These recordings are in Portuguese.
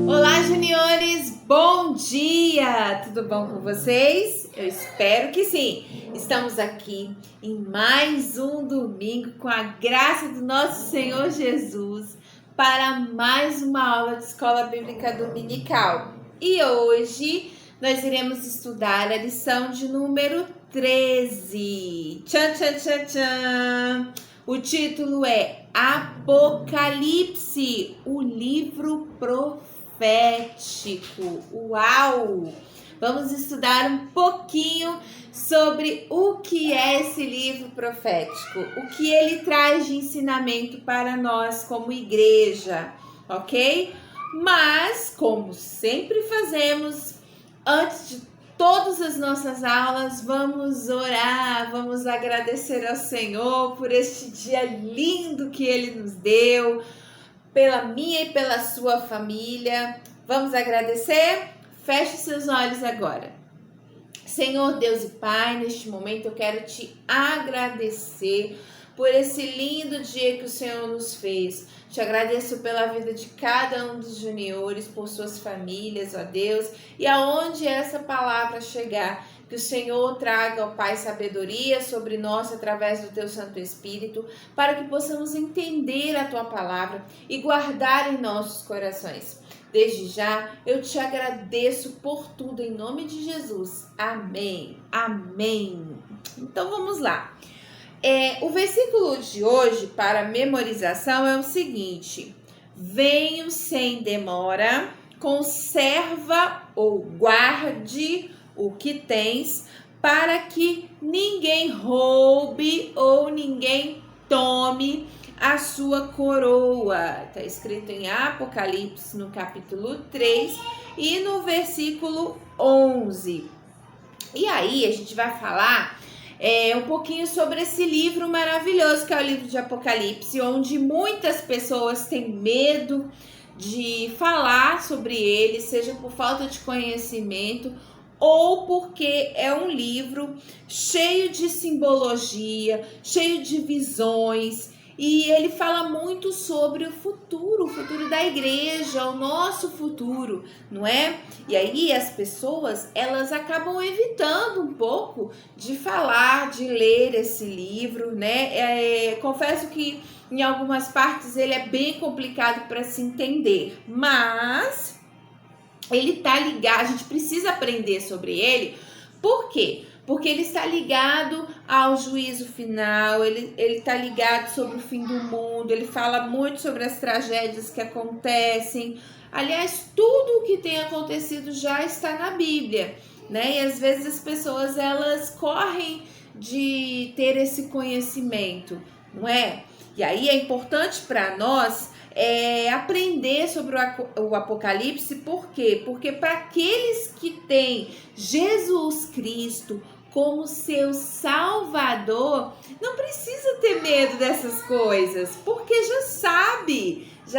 Olá, juniores! Bom dia! Tudo bom com vocês? Eu espero que sim! Estamos aqui em mais um domingo com a graça do nosso Senhor Jesus para mais uma aula de Escola Bíblica Dominical. E hoje nós iremos estudar a lição de número 13. Tchan, tchan, tchan, tchan! O título é Apocalipse, o livro profético. Uau! Vamos estudar um pouquinho sobre o que é esse livro profético, o que ele traz de ensinamento para nós como igreja, ok? Mas, como sempre fazemos, antes de todas as nossas aulas, vamos orar, vamos agradecer ao Senhor por este dia lindo que Ele nos deu, pela minha e pela sua família. Vamos agradecer? Feche seus olhos agora. Senhor Deus e Pai, neste momento eu quero te agradecer por esse lindo dia que o Senhor nos fez. Te agradeço pela vida de cada um dos juniores, por suas famílias, ó Deus, e aonde essa palavra chegar, que o Senhor traga, ó Pai, sabedoria sobre nós através do Teu Santo Espírito, para que possamos entender a Tua palavra e guardar em nossos corações. Desde já, eu te agradeço por tudo, em nome de Jesus. Amém. Amém. Então, vamos lá. O versículo de hoje para memorização é o seguinte: venho sem demora, conserva ou guarde o que tens, para que ninguém roube ou ninguém tome a sua coroa. Está escrito em Apocalipse, no capítulo 3 e no versículo 11. E aí a gente vai falar um pouquinho sobre esse livro maravilhoso que é o livro de Apocalipse, onde muitas pessoas têm medo de falar sobre ele, seja por falta de conhecimento ou porque é um livro cheio de simbologia, cheio de visões. E ele fala muito sobre o futuro da igreja, o nosso futuro, não é? E aí as pessoas, elas acabam evitando um pouco de falar, de ler esse livro, né? Confesso que em algumas partes ele é bem complicado para se entender, mas ele tá ligado, a gente precisa aprender sobre ele. Por quê? Porque ele está ligado ao juízo final, ele está ligado sobre o fim do mundo, ele fala muito sobre as tragédias que acontecem. Aliás, tudo o que tem acontecido já está na Bíblia, né? E às vezes as pessoas, elas correm de ter esse conhecimento, não é? E aí é importante para nós aprender sobre o Apocalipse. Por quê? Porque para aqueles que têm Jesus Cristo como seu Salvador, não precisa ter medo dessas coisas, porque já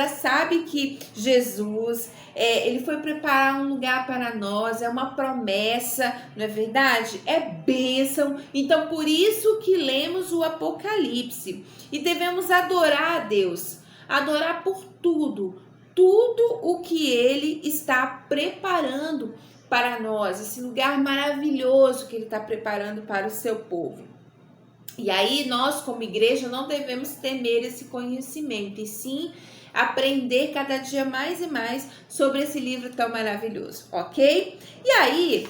sabe que Jesus, ele foi preparar um lugar para nós, é uma promessa, não é verdade? É bênção. Então, por isso que lemos o Apocalipse e devemos adorar a Deus, adorar por tudo o que ele está preparando para nós, esse lugar maravilhoso que ele está preparando para o seu povo. E aí nós, como igreja, não devemos temer esse conhecimento, e sim aprender cada dia mais e mais sobre esse livro tão maravilhoso, ok? E aí,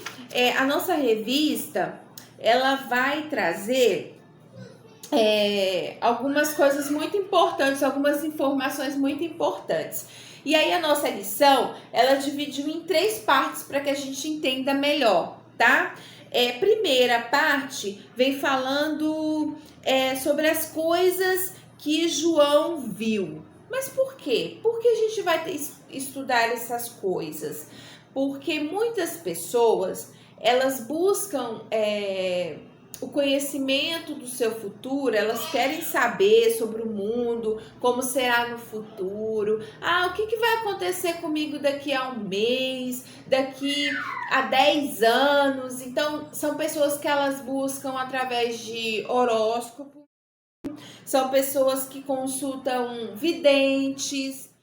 a nossa revista, ela vai trazer algumas coisas muito importantes, algumas informações muito importantes. E aí a nossa lição, ela dividiu em 3 partes para que a gente entenda melhor, tá? Primeira parte vem falando sobre as coisas que João viu. Mas por quê? Por que a gente vai estudar essas coisas? Porque muitas pessoas, elas buscam o conhecimento do seu futuro, elas querem saber sobre o mundo, como será no futuro, o que vai acontecer comigo daqui a um mês, daqui a 10 anos. Então, são pessoas que elas buscam através de horóscopo, são pessoas que consultam videntes,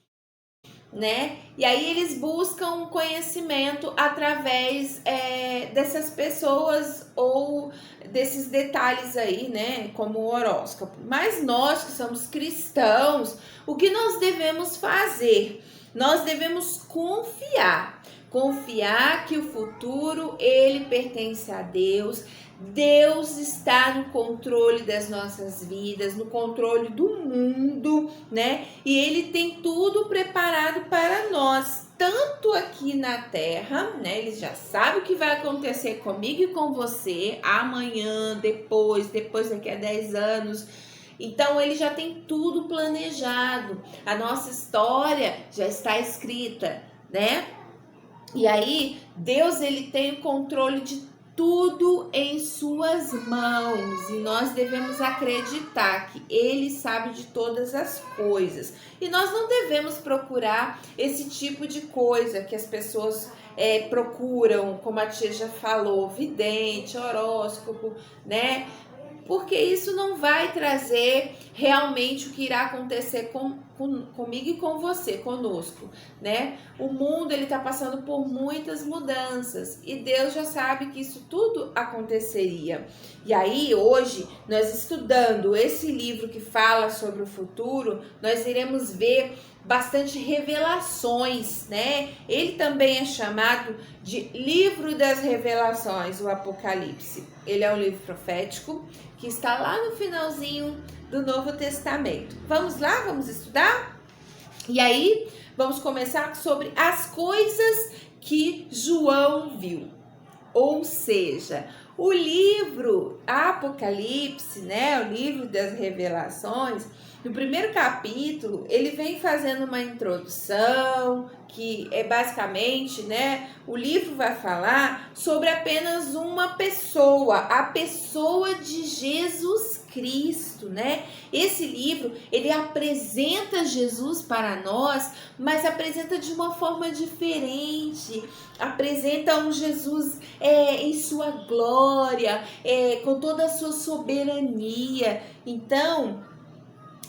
né? E aí eles buscam conhecimento através dessas pessoas ou desses detalhes aí, né? Como o horóscopo. Mas nós que somos cristãos, o que nós devemos fazer? Nós devemos confiar que o futuro ele pertence a Deus. Deus está no controle das nossas vidas, no controle do mundo, né? E Ele tem tudo preparado para nós, tanto aqui na Terra, né? Ele já sabe o que vai acontecer comigo e com você amanhã, depois daqui a 10 anos. Então, Ele já tem tudo planejado. A nossa história já está escrita, né? E aí, Deus ele tem o controle de tudo em suas mãos e nós devemos acreditar que Ele sabe de todas as coisas. E nós não devemos procurar esse tipo de coisa que as pessoas procuram, como a tia já falou, vidente, horóscopo, né? Porque isso não vai trazer realmente o que irá acontecer comigo e com você, conosco, né? O mundo ele está passando por muitas mudanças e Deus já sabe que isso tudo aconteceria. E aí hoje nós estudando esse livro que fala sobre o futuro, nós iremos ver bastante revelações, né? Ele também é chamado de livro das revelações, o Apocalipse. Ele é um livro profético que está lá no finalzinho do Novo Testamento. Vamos lá, vamos estudar? E aí, vamos começar sobre as coisas que João viu. Ou seja, o livro Apocalipse, né, o livro das revelações, no primeiro capítulo, ele vem fazendo uma introdução, que é basicamente, né, o livro vai falar sobre apenas uma pessoa, a pessoa de Jesus Cristo, né? Esse livro, ele apresenta Jesus para nós, mas apresenta de uma forma diferente, apresenta um Jesus em sua glória, com toda a sua soberania. Então,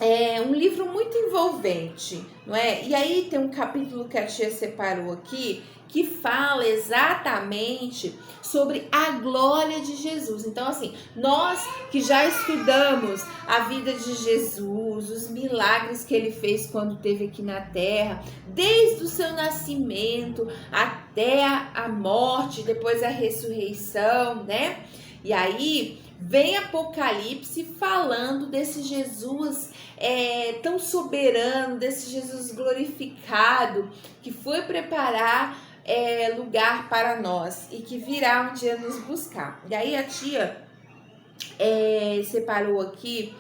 é um livro muito envolvente, não é? E aí tem um capítulo que a tia separou aqui, que fala exatamente sobre a glória de Jesus. Então, assim, nós que já estudamos a vida de Jesus, os milagres que ele fez quando esteve aqui na Terra, desde o seu nascimento até a morte, depois a ressurreição, né? E aí vem Apocalipse falando desse Jesus tão soberano, desse Jesus glorificado, que foi preparar lugar para nós e que virá um dia nos buscar. E aí a tia separou aqui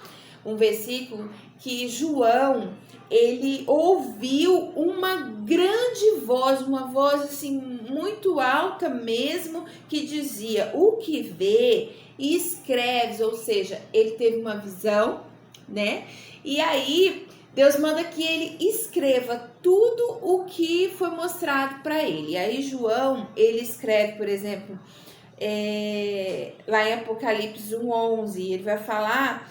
um versículo que João, ele ouviu uma grande voz, uma voz assim muito alta mesmo, que dizia: o que vê e escreves, ou seja, ele teve uma visão, né? E aí Deus manda que ele escreva tudo o que foi mostrado para ele. E aí João, ele escreve, por exemplo, lá em Apocalipse 1:11, ele vai falar,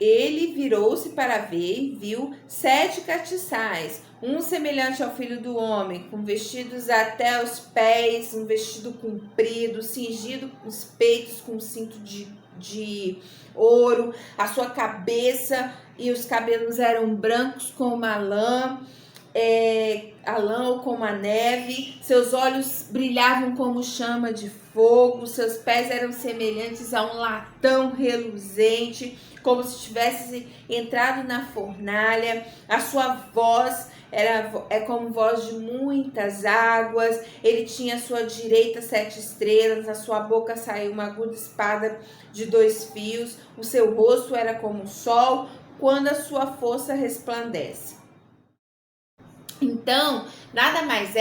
ele virou-se para ver e viu 7 castiçais, um semelhante ao filho do homem, com vestidos até os pés, um vestido comprido, cingido os peitos com cinto de ouro, a sua cabeça e os cabelos eram brancos como a lã, ou como a neve, seus olhos brilhavam como chama de fogo, seus pés eram semelhantes a um latão reluzente, como se tivesse entrado na fornalha, a sua voz como voz de muitas águas, ele tinha à sua direita 7 estrelas, da sua boca saiu uma aguda espada de 2 fios, o seu rosto era como o sol, quando a sua força resplandece. Então, nada mais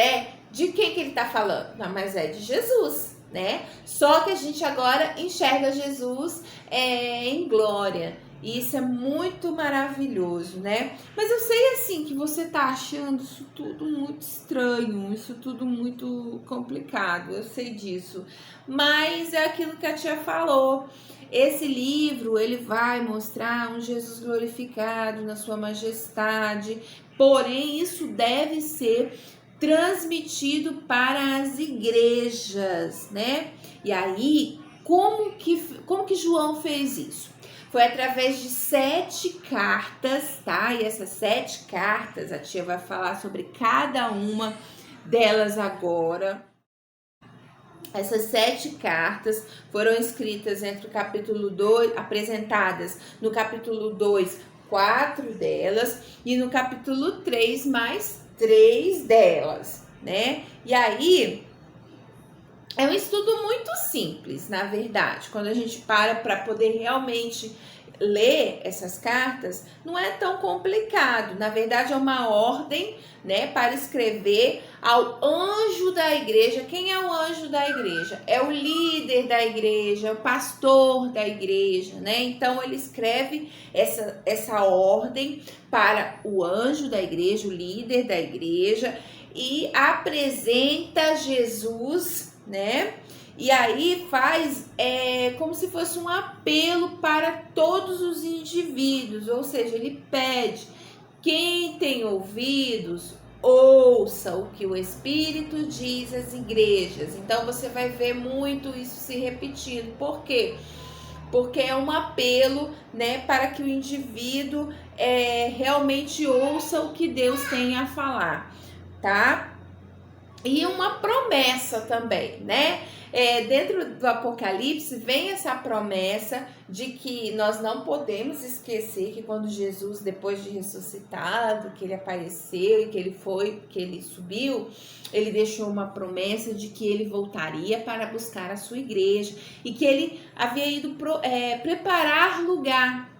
de quem que ele está falando? Nada mais de Jesus, né? Só que a gente agora enxerga Jesus em glória. E isso é muito maravilhoso, né? Mas eu sei assim que você tá achando isso tudo muito estranho, isso tudo muito complicado, eu sei disso. Mas é aquilo que a tia falou. Esse livro, ele vai mostrar um Jesus glorificado na sua majestade, porém isso deve ser transmitido para as igrejas, né? E aí, como que João fez isso? Foi através de 7 cartas, tá? E essas 7 cartas, a tia vai falar sobre cada uma delas agora. Essas 7 cartas foram escritas entre o capítulo 2, apresentadas no capítulo 2, 4 delas, e no capítulo 3, mais 3 delas, né? E aí, é um estudo muito simples, na verdade. Quando a gente para poder realmente ler essas cartas, não é tão complicado. Na verdade, é uma ordem, né, para escrever ao anjo da igreja. Quem é o anjo da igreja? É o líder da igreja, é o pastor da igreja, né? Então, ele escreve essa ordem para o anjo da igreja, o líder da igreja, e apresenta Jesus, né? E aí faz como se fosse um apelo para todos os indivíduos, ou seja, ele pede: quem tem ouvidos, ouça o que o Espírito diz às igrejas. Então você vai ver muito isso se repetindo. Por quê? Porque é um apelo, né, para que o indivíduo realmente ouça o que Deus tem a falar, tá? E uma promessa também, né? Dentro do Apocalipse vem essa promessa de que nós não podemos esquecer que quando Jesus, depois de ressuscitado, que ele apareceu e que ele subiu, ele deixou uma promessa de que ele voltaria para buscar a sua igreja e que ele havia ido preparar lugar.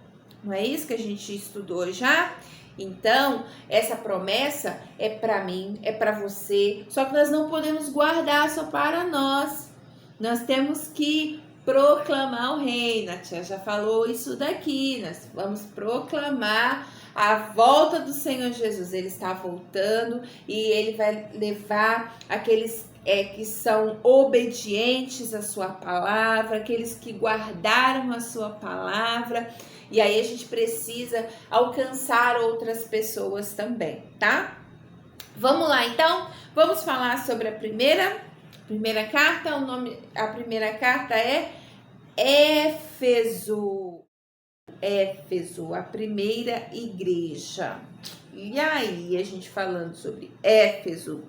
Não é isso que a gente estudou já? Então, essa promessa é para mim, é para você, só que nós não podemos guardar só para nós. Nós temos que proclamar o reino. A tia já falou isso daqui. Nós vamos proclamar a volta do Senhor Jesus. Ele está voltando e ele vai levar aqueles que são obedientes à sua palavra, aqueles que guardaram a sua palavra. E aí a gente precisa alcançar outras pessoas também, tá? Vamos lá, então, vamos falar sobre a primeira carta. A primeira carta é Éfeso. Éfeso, a primeira igreja. E aí, a gente falando sobre Éfeso,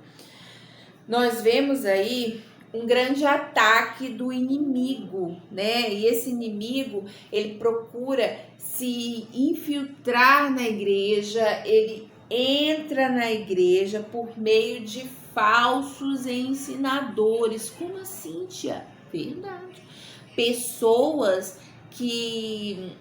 nós vemos aí um grande ataque do inimigo, né? E esse inimigo, ele procura se infiltrar na igreja, ele entra na igreja por meio de falsos ensinadores. Como assim, tia? Verdade. Pessoas que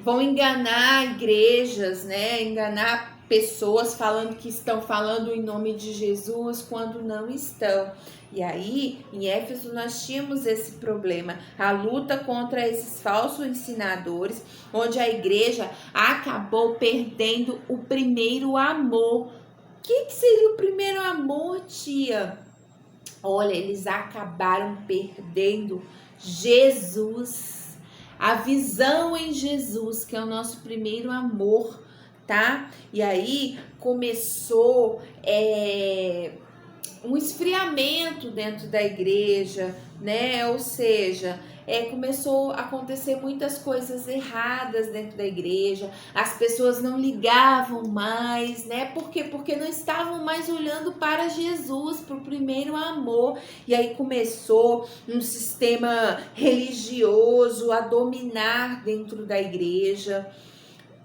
vão enganar igrejas, né? Enganar pessoas falando que estão falando em nome de Jesus quando não estão. E aí, em Éfeso, nós tínhamos esse problema, a luta contra esses falsos ensinadores, onde a igreja acabou perdendo o primeiro amor. O que seria o primeiro amor, tia? Olha, eles acabaram perdendo Jesus, a visão em Jesus, que é o nosso primeiro amor, tá? E aí começou um esfriamento dentro da igreja, né? Ou seja, começou a acontecer muitas coisas erradas dentro da igreja, as pessoas não ligavam mais, né? Por quê? Porque não estavam mais olhando para Jesus, para o primeiro amor. E aí começou um sistema religioso a dominar dentro da igreja.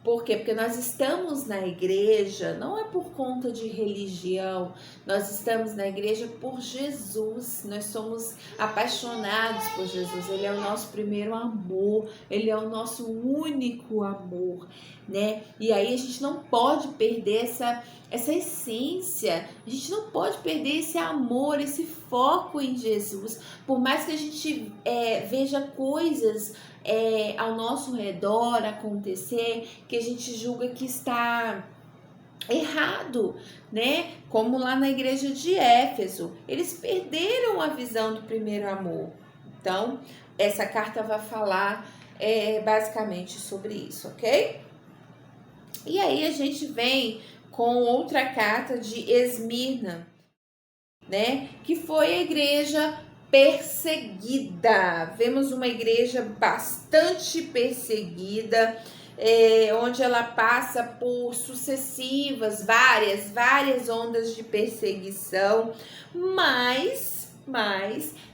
Por quê? Porque nós estamos na igreja, não é por conta de religião, nós estamos na igreja por Jesus, nós somos apaixonados por Jesus, Ele é o nosso primeiro amor, Ele é o nosso único amor, né? E aí a gente não pode perder essa essência, a gente não pode perder esse amor, esse foco em Jesus, por mais que a gente veja coisas ao nosso redor acontecer que a gente julga que está errado, né? Como lá na igreja de Éfeso, eles perderam a visão do primeiro amor. Então, essa carta vai falar basicamente sobre isso, ok? E aí a gente vem com outra carta de Esmirna, né? Que foi a igreja perseguida. Vemos uma igreja bastante perseguida, onde ela passa por sucessivas, várias ondas de perseguição, mas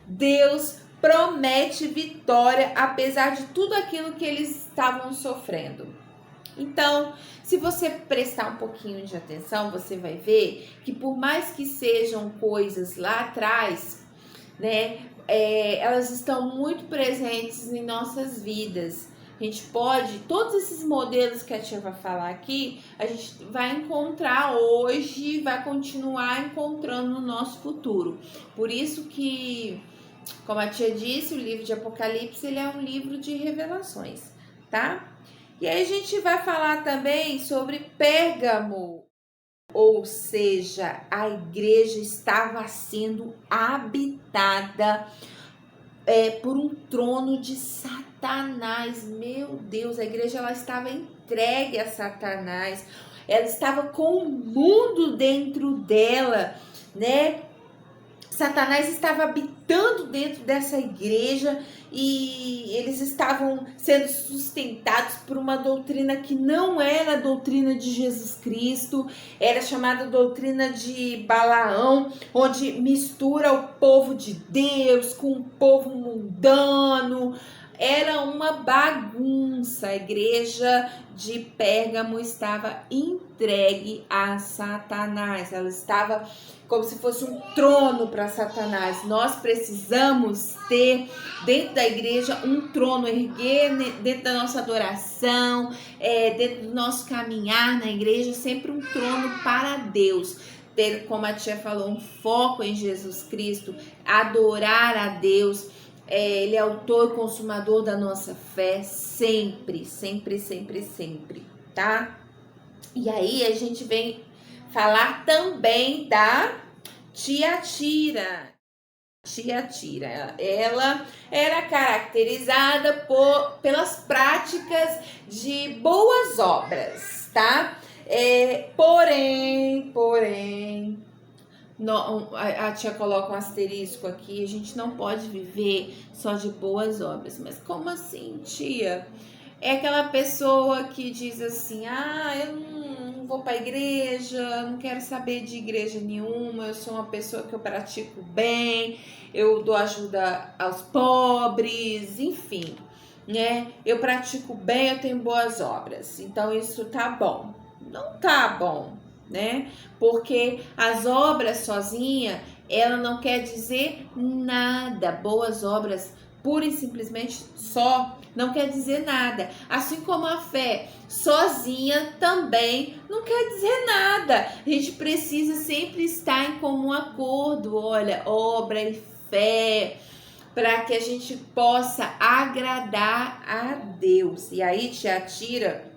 Deus promete vitória apesar de tudo aquilo que eles estavam sofrendo. Então, se você prestar um pouquinho de atenção, você vai ver que por mais que sejam coisas lá atrás, né, elas estão muito presentes em nossas vidas. A gente pode, todos esses modelos que a tia vai falar aqui, a gente vai encontrar hoje, vai continuar encontrando no nosso futuro. Por isso que, como a tia disse, o livro de Apocalipse, ele é um livro de revelações, tá? E aí a gente vai falar também sobre Pérgamo, ou seja, a igreja estava sendo habitada por um trono de Satanás. Meu Deus, a igreja ela estava entregue a Satanás, ela estava com o mundo dentro dela, né? Satanás estava habitando dentro dessa igreja e eles estavam sendo sustentados por uma doutrina que não era a doutrina de Jesus Cristo, era chamada doutrina de Balaão, onde mistura o povo de Deus com o povo mundano. Era uma bagunça. A igreja de Pérgamo estava entregue a Satanás. Ela estava como se fosse um trono para Satanás. Nós precisamos ter dentro da igreja um trono, erguer dentro da nossa adoração, dentro do nosso caminhar na igreja, sempre um trono para Deus. Ter, como a tia falou, um foco em Jesus Cristo, adorar a Deus. Ele é autor e consumador da nossa fé, sempre, tá? E aí a gente vem falar também da Tiatira. Tiatira, ela era caracterizada pelas práticas de boas obras, tá? Porém, não, a tia coloca um asterisco aqui, a gente não pode viver só de boas obras. Mas como assim, tia? É aquela pessoa que diz assim, eu não vou para a igreja, não quero saber de igreja nenhuma, eu sou uma pessoa que eu pratico bem, eu dou ajuda aos pobres, enfim, né? Eu pratico bem, eu tenho boas obras, então isso tá bom. Não tá bom, né? Porque as obras sozinha, ela não quer dizer nada. Boas obras, pura e simplesmente só, não quer dizer nada. Assim como a fé sozinha também não quer dizer nada. A gente precisa sempre estar em comum acordo. Olha, obra e fé, para que a gente possa agradar a Deus. E aí Tiatira,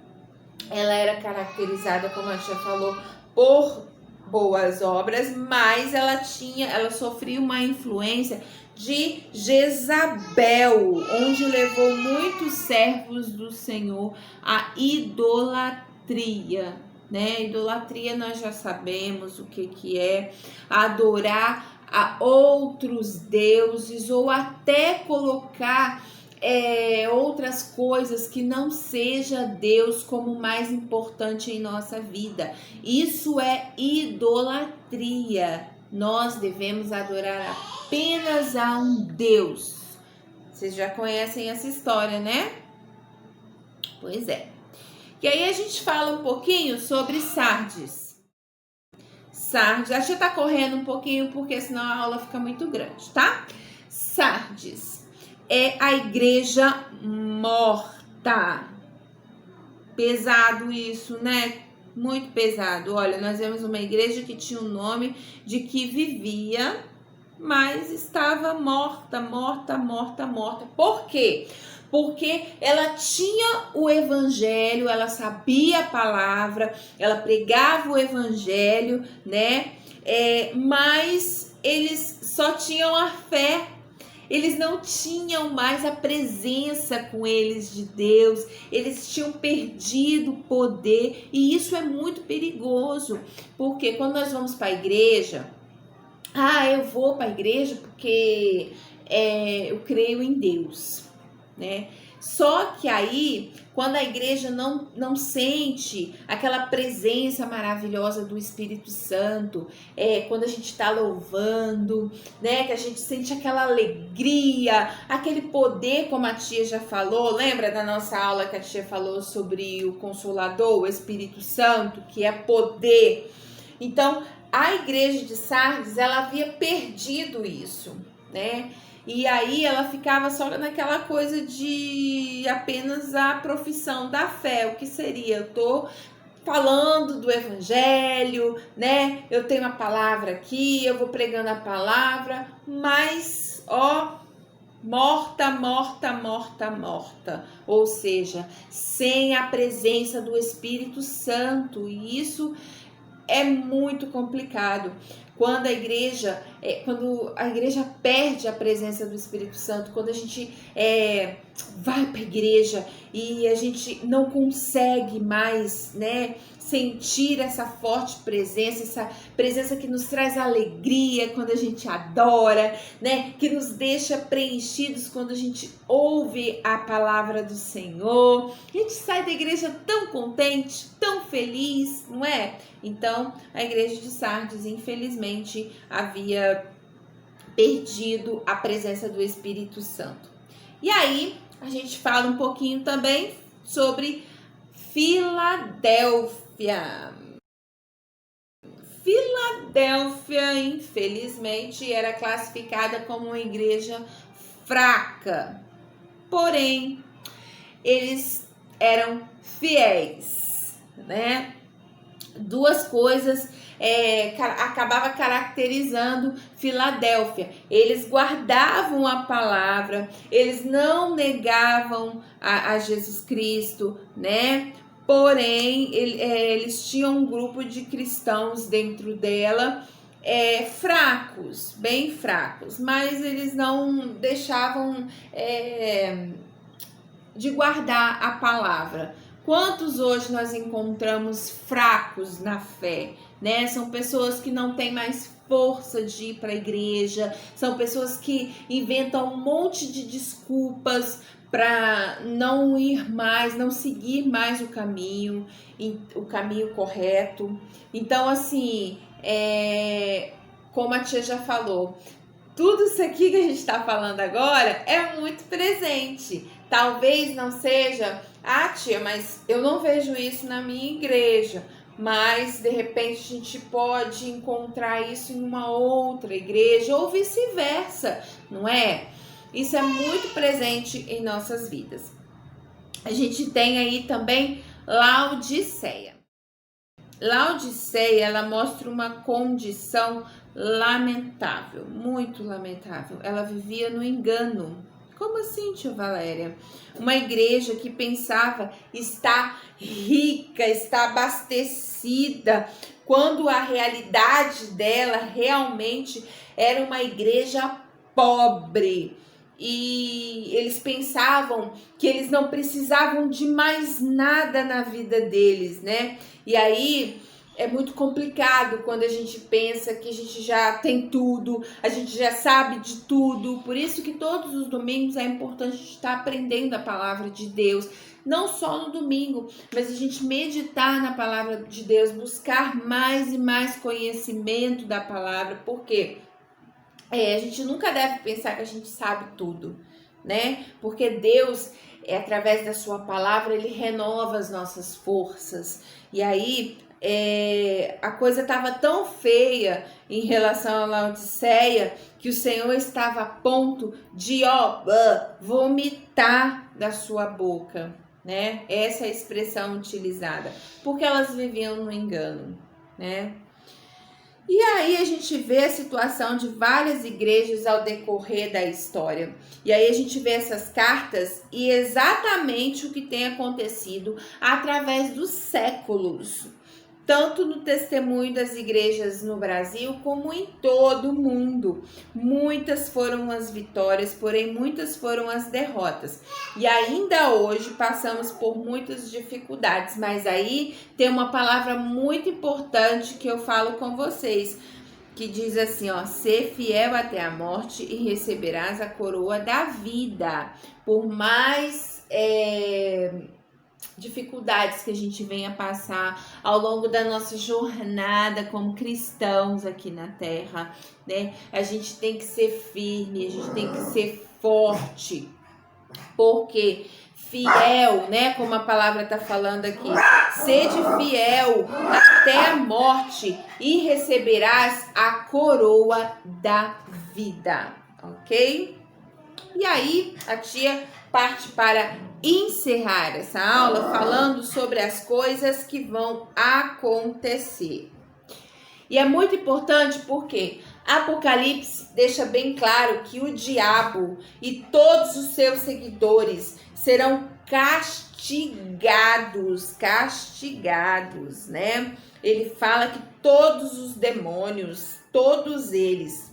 ela era caracterizada, como a tia falou, por boas obras, mas ela sofria uma influência de Jezabel, onde levou muitos servos do Senhor à idolatria, né? Idolatria nós já sabemos o que é, adorar a outros deuses ou até colocar outras coisas que não seja Deus como mais importante em nossa vida. Isso é idolatria. Nós devemos adorar apenas a um Deus. Vocês já conhecem essa história, né? Pois é. E aí a gente fala um pouquinho sobre Sardes. Sardes, a gente tá correndo um pouquinho porque senão a aula fica muito grande, tá? Sardes é a igreja morta. Pesado isso, né? Muito pesado. Olha, nós vemos uma igreja que tinha o nome de que vivia, mas estava morta, morta, morta, morta. Por quê? Porque ela tinha o evangelho, ela sabia a palavra, ela pregava o evangelho, né? Mas eles só tinham a fé. Eles não tinham mais a presença com eles de Deus, eles tinham perdido o poder, e isso é muito perigoso, porque quando nós vamos para a igreja, eu vou para a igreja porque eu creio em Deus, né? Só que aí, quando a igreja não sente aquela presença maravilhosa do Espírito Santo, quando a gente está louvando, né? Que a gente sente aquela alegria, aquele poder, como a tia já falou, lembra da nossa aula que a tia falou sobre o Consolador, o Espírito Santo, que é poder? Então, a igreja de Sardes, ela havia perdido isso, né? E aí ela ficava só naquela coisa de apenas a profissão da fé. O que seria? Eu tô falando do evangelho, né? Eu tenho a palavra aqui, eu vou pregando a palavra, mas morta, morta, morta, morta. Ou seja, sem a presença do Espírito Santo. E isso é muito complicado. Quando a igreja perde a presença do Espírito Santo, quando a gente vai para a igreja e a gente não consegue mais, né, sentir essa forte presença, essa presença que nos traz alegria quando a gente adora, né, que nos deixa preenchidos quando a gente ouve a palavra do Senhor. A gente sai da igreja tão contente, tão feliz, não é? Então, a igreja de Sardes, infelizmente, havia perdido a presença do Espírito Santo. E aí, a gente fala um pouquinho também sobre Filadélfia. Filadélfia, infelizmente, era classificada como uma igreja fraca. Porém, eles eram fiéis, né? Duas coisas acabava caracterizando Filadélfia. Eles guardavam a palavra, eles não negavam a Jesus Cristo, né? Porém, eles tinham um grupo de cristãos dentro dela, fracos, bem fracos, mas eles não deixavam de guardar a palavra. Quantos hoje nós encontramos fracos na fé, né? São pessoas que não têm mais força de ir para a igreja, são pessoas que inventam um monte de desculpas para não ir mais, não seguir mais o caminho correto. Então, assim, como a tia já falou, tudo isso aqui que a gente está falando agora é muito presente. Talvez não seja, tia, mas eu não vejo isso na minha igreja. Mas, de repente, a gente pode encontrar isso em uma outra igreja ou vice-versa, não é? Isso é muito presente em nossas vidas. A gente tem aí também Laodiceia. Laodiceia, ela mostra uma condição lamentável, muito lamentável. Ela vivia no engano. Como assim, tia Valéria? Uma igreja que pensava estar rica, estar abastecida, quando a realidade dela realmente era uma igreja pobre. E eles pensavam que eles não precisavam de mais nada na vida deles, né? E aí é muito complicado quando a gente pensa que a gente já tem tudo, a gente já sabe de tudo. Por isso que todos os domingos é importante estar aprendendo a palavra de Deus. Não só no domingo, mas a gente meditar na palavra de Deus, buscar mais e mais conhecimento da palavra. Por quê? A gente nunca deve pensar que a gente sabe tudo, né? Porque Deus, através da sua palavra, ele renova as nossas forças. E aí, a coisa estava tão feia em relação a Laodiceia que o Senhor estava a ponto de vomitar da sua boca, né? Essa é a expressão utilizada, porque elas viviam no engano, né? E aí a gente vê a situação de várias igrejas ao decorrer da história. E aí a gente vê essas cartas e exatamente o que tem acontecido através dos séculos. Tanto no testemunho das igrejas no Brasil, como em todo o mundo. Muitas foram as vitórias, porém muitas foram as derrotas. E ainda hoje passamos por muitas dificuldades, mas aí tem uma palavra muito importante que eu falo com vocês, que diz assim, ó: ser fiel até a morte e receberás a coroa da vida. Por mais dificuldades que a gente venha passar ao longo da nossa jornada como cristãos aqui na Terra, né? A gente tem que ser firme, a gente tem que ser forte, porque fiel, né? Como a palavra está falando aqui, sede fiel até a morte e receberás a coroa da vida, ok? E aí a tia parte para encerrar essa aula falando sobre as coisas que vão acontecer. E é muito importante porque Apocalipse deixa bem claro que o diabo e todos os seus seguidores serão castigados, né? Ele fala que todos os demônios, todos eles,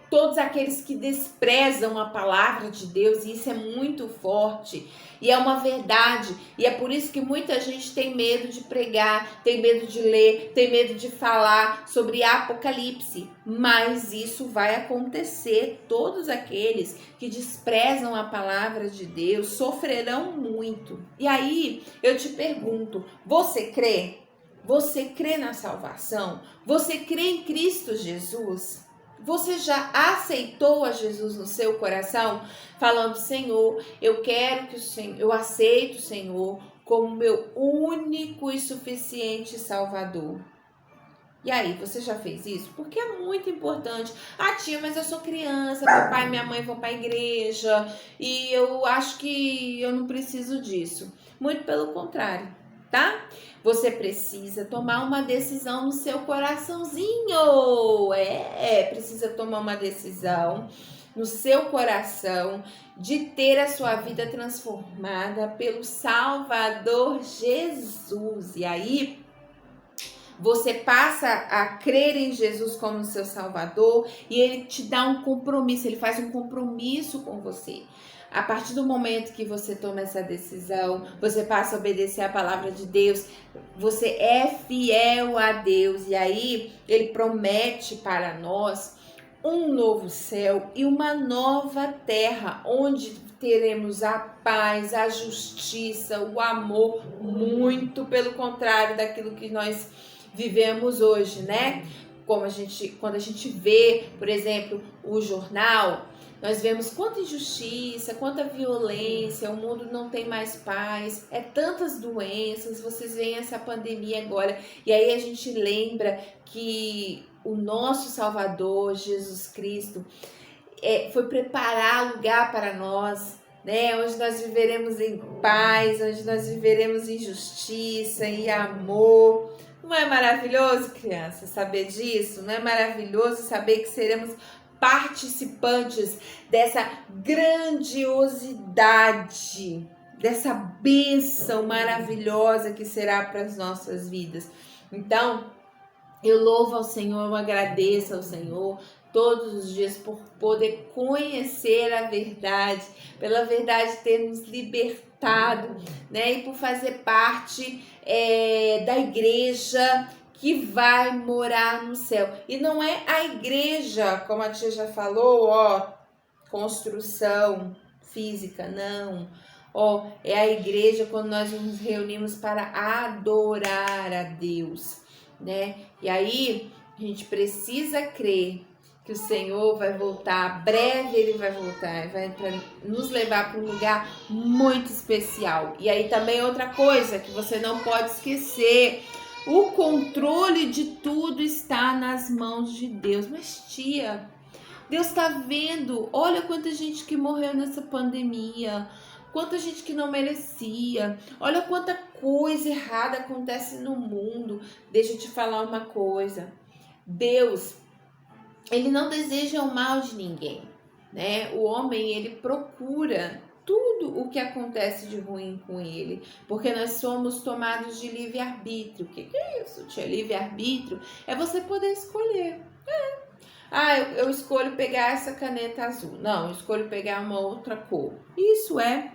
todos aqueles que desprezam a palavra de Deus, e isso é muito forte, e é uma verdade, e é por isso que muita gente tem medo de pregar, tem medo de ler, tem medo de falar sobre Apocalipse, mas isso vai acontecer. Todos aqueles que desprezam a palavra de Deus sofrerão muito. E aí eu te pergunto, você crê? Você crê na salvação? Você crê em Cristo Jesus? Você já aceitou a Jesus no seu coração, falando: Senhor, eu quero que o Senhor, eu aceito o Senhor como meu único e suficiente Salvador? E aí, você já fez isso? Porque é muito importante. Ah, tia, mas eu sou criança, meu pai e minha mãe vão para a igreja e eu acho que eu não preciso disso. Muito pelo contrário, tá? Você precisa tomar uma decisão no seu coraçãozinho. Precisa tomar uma decisão no seu coração de ter a sua vida transformada pelo Salvador Jesus. E aí você passa a crer em Jesus como seu Salvador e ele te dá um compromisso, ele faz um compromisso com você. A partir do momento que você toma essa decisão, você passa a obedecer a palavra de Deus, você é fiel a Deus, e aí ele promete para nós um novo céu e uma nova terra, onde teremos a paz, a justiça, o amor, muito pelo contrário daquilo que nós vivemos hoje, né? Quando a gente vê, por exemplo, o jornal, nós vemos quanta injustiça, quanta violência, o mundo não tem mais paz, tantas doenças, vocês veem essa pandemia agora, e aí a gente lembra que o nosso Salvador, Jesus Cristo, foi preparar lugar para nós, né? Onde nós viveremos em paz, onde nós viveremos em justiça, em amor. Não é maravilhoso, criança, saber disso? Não é maravilhoso saber que seremos participantes dessa grandiosidade, dessa bênção maravilhosa que será para as nossas vidas? Então, eu louvo ao Senhor, eu agradeço ao Senhor todos os dias por poder conhecer a verdade, pela verdade ter nos libertado, né? E por fazer parte da igreja que vai morar no céu. E não é a igreja, como a tia já falou, construção física, não. É a igreja quando nós nos reunimos para adorar a Deus, né? E aí a gente precisa crer que o Senhor vai voltar, breve ele vai voltar, vai nos levar para um lugar muito especial. E aí também outra coisa que você não pode esquecer: o controle de tudo está nas mãos de Deus. Mas tia, Deus está vendo, olha quanta gente que morreu nessa pandemia, quanta gente que não merecia, olha quanta coisa errada acontece no mundo. Deixa eu te falar uma coisa, Deus, ele não deseja o mal de ninguém, né? O homem, ele procura tudo o que acontece de ruim com ele, porque nós somos tomados de livre-arbítrio. O que é isso, tia? Livre-arbítrio é você poder escolher. Eu escolho pegar essa caneta azul. Não, eu escolho pegar uma outra cor. Isso é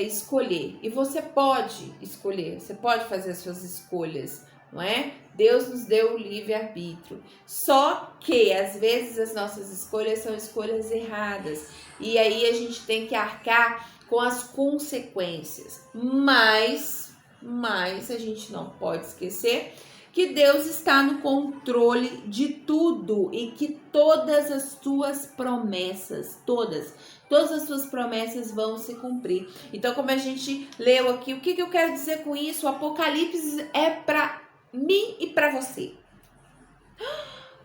escolher. E você pode escolher, você pode fazer as suas escolhas, não é? Deus nos deu o livre-arbítrio. Só que, às vezes, as nossas escolhas são escolhas erradas. E aí a gente tem que arcar com as consequências. Mas a gente não pode esquecer que Deus está no controle de tudo e que todas as suas promessas, todas as suas promessas vão se cumprir. Então, como a gente leu aqui, o que eu quero dizer com isso? O Apocalipse é para mim e para você.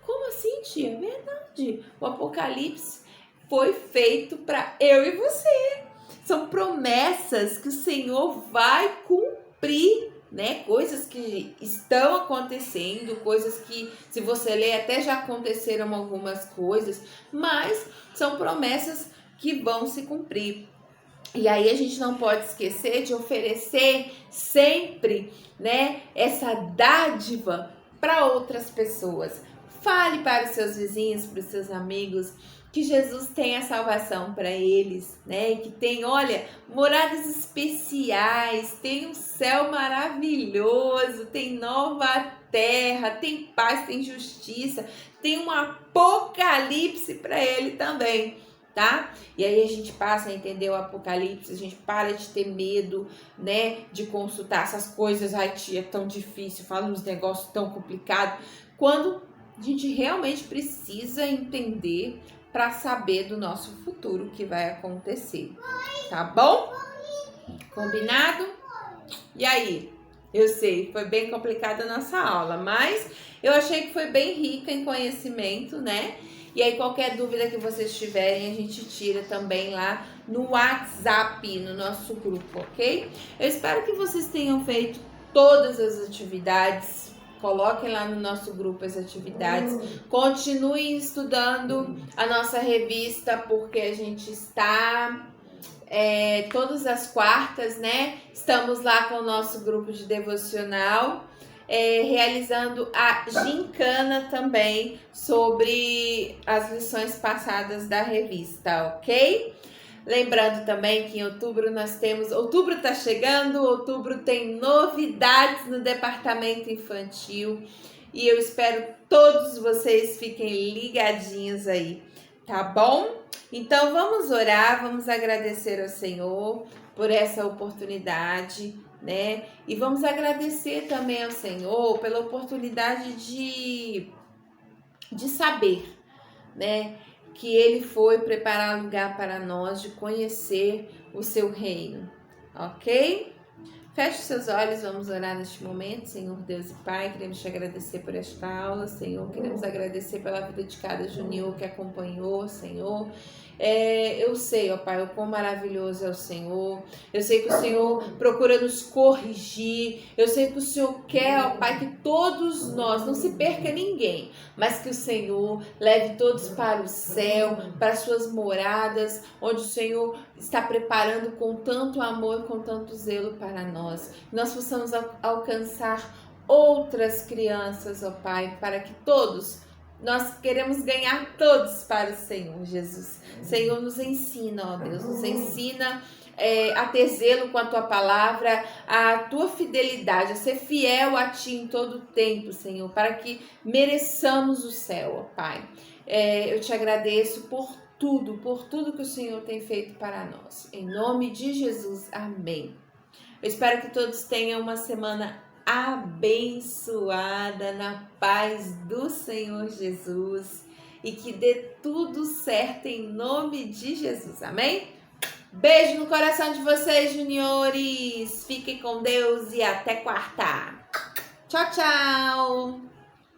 Como assim, tia? Verdade. O Apocalipse foi feito para eu e você. São promessas que o Senhor vai cumprir, né? Coisas que estão acontecendo, coisas que, se você ler, até já aconteceram algumas coisas, mas são promessas que vão se cumprir. E aí a gente não pode esquecer de oferecer sempre, né, essa dádiva para outras pessoas. Fale para os seus vizinhos, para os seus amigos, que Jesus tem a salvação para eles, né? E que tem, olha, moradas especiais, tem um céu maravilhoso, tem nova terra, tem paz, tem justiça, tem um apocalipse para ele também, tá? E aí a gente passa a entender o Apocalipse, a gente para de ter medo, né, de consultar essas coisas. Ai, tia, é tão difícil, fala uns negócios tão complicados, quando a gente realmente precisa entender para saber do nosso futuro o que vai acontecer, tá bom? Combinado? E aí? Eu sei, foi bem complicada a nossa aula, mas eu achei que foi bem rica em conhecimento, né? E aí, qualquer dúvida que vocês tiverem, a gente tira também lá no WhatsApp, no nosso grupo, ok? Eu espero que vocês tenham feito todas as atividades. Coloquem lá no nosso grupo as atividades. Continuem estudando a nossa revista, porque a gente está todas as quartas, né? Estamos lá com o nosso grupo de devocional. Realizando a gincana também sobre as lições passadas da revista, ok? Lembrando também que em outubro outubro tá chegando, outubro tem novidades no departamento infantil e eu espero todos vocês fiquem ligadinhos aí, tá bom? Então vamos orar, vamos agradecer ao Senhor por essa oportunidade, né? E vamos agradecer também ao Senhor pela oportunidade de saber, né? Que Ele foi preparar lugar para nós, de conhecer o seu reino, ok? Feche seus olhos, vamos orar neste momento. Senhor Deus e Pai, queremos te agradecer por esta aula, Senhor. Queremos agradecer pela vida de cada junior que acompanhou, Senhor. Eu sei, ó Pai, o quão maravilhoso é o Senhor. Eu sei que o Senhor procura nos corrigir. Eu sei que o Senhor quer, ó Pai, que todos nós, não se perca ninguém, mas que o Senhor leve todos para o céu, para as suas moradas, onde o Senhor está preparando com tanto amor, com tanto zelo para nós. Nós possamos alcançar outras crianças, ó Pai, para que todos, nós queremos ganhar todos para o Senhor, Jesus. Senhor, nos ensina, ó Deus, nos ensina a ter zelo com a Tua palavra, a Tua fidelidade, a ser fiel a Ti em todo o tempo, Senhor, para que mereçamos o céu, ó Pai. Eu te agradeço por tudo que o Senhor tem feito para nós. Em nome de Jesus, amém. Eu espero que todos tenham uma semana abençoada na paz do Senhor Jesus e que dê tudo certo em nome de Jesus, amém? Beijo no coração de vocês, juniores. Fiquem com Deus e até quarta. Tchau, tchau.